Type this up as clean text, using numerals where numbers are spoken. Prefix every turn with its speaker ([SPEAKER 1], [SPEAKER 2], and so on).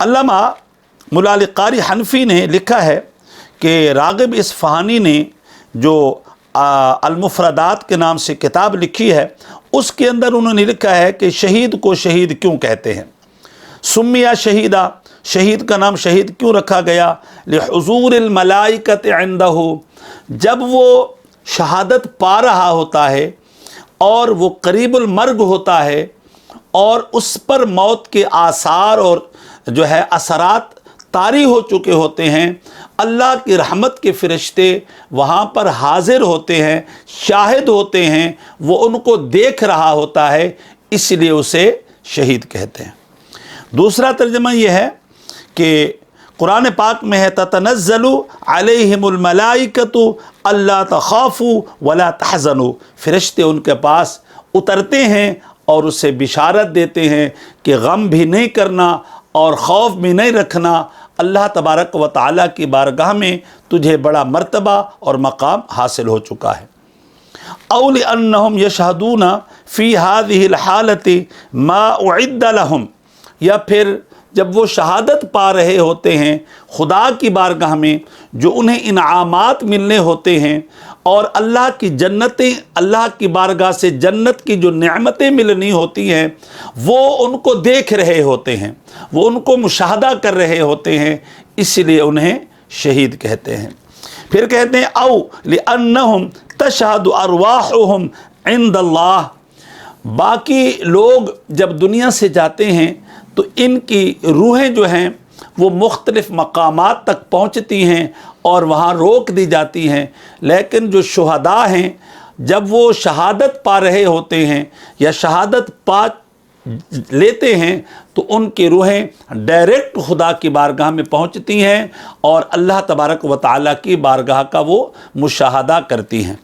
[SPEAKER 1] علامہ مولا علی قاری حنفی نے لکھا ہے کہ راغب اصفہانی نے جو المفردات کے نام سے کتاب لکھی ہے، اس کے اندر انہوں نے لکھا ہے کہ شہید کو شہید کیوں کہتے ہیں، سمیہ شہیدہ، شہید کا نام شہید کیوں رکھا گیا، لحضور الملائکۃ عندہ، جب وہ شہادت پا رہا ہوتا ہے اور وہ قریب المرگ ہوتا ہے اور اس پر موت کے آثار اور جو ہے اثرات طاری ہو چکے ہوتے ہیں، اللہ کی رحمت کے فرشتے وہاں پر حاضر ہوتے ہیں، شاہد ہوتے ہیں، وہ ان کو دیکھ رہا ہوتا ہے، اس لیے اسے شہید کہتے ہیں۔ دوسرا ترجمہ یہ ہے کہ قرآن پاک میں ہے تتنزل علیہم الملائکۃ الا تخافوا ولا تحزنوا، فرشتے ان کے پاس اترتے ہیں اور اسے بشارت دیتے ہیں کہ غم بھی نہیں کرنا اور خوف بھی نہیں رکھنا، اللہ تبارک و تعالیٰ کی بارگاہ میں تجھے بڑا مرتبہ اور مقام حاصل ہو چکا ہے۔ او لانہم یشہدون فی ہذہ الحالۃ ما اعد لہم، یا پھر جب وہ شہادت پا رہے ہوتے ہیں خدا کی بارگاہ میں، جو انہیں انعامات ملنے ہوتے ہیں اور اللہ کی جنتیں، اللہ کی بارگاہ سے جنت کی جو نعمتیں ملنی ہوتی ہیں وہ ان کو دیکھ رہے ہوتے ہیں، وہ ان کو مشاہدہ کر رہے ہوتے ہیں، اس لیے انہیں شہید کہتے ہیں۔ پھر کہتے ہیں او لانہم تشہد ارواحہم عند اللہ، باقی لوگ جب دنیا سے جاتے ہیں تو ان کی روحیں جو ہیں وہ مختلف مقامات تک پہنچتی ہیں اور وہاں روک دی جاتی ہیں، لیکن جو شہداء ہیں جب وہ شہادت پا رہے ہوتے ہیں یا شہادت پا لیتے ہیں تو ان کی روحیں ڈائریکٹ خدا کی بارگاہ میں پہنچتی ہیں اور اللہ تبارک و تعالیٰ کی بارگاہ کا وہ مشاہدہ کرتی ہیں۔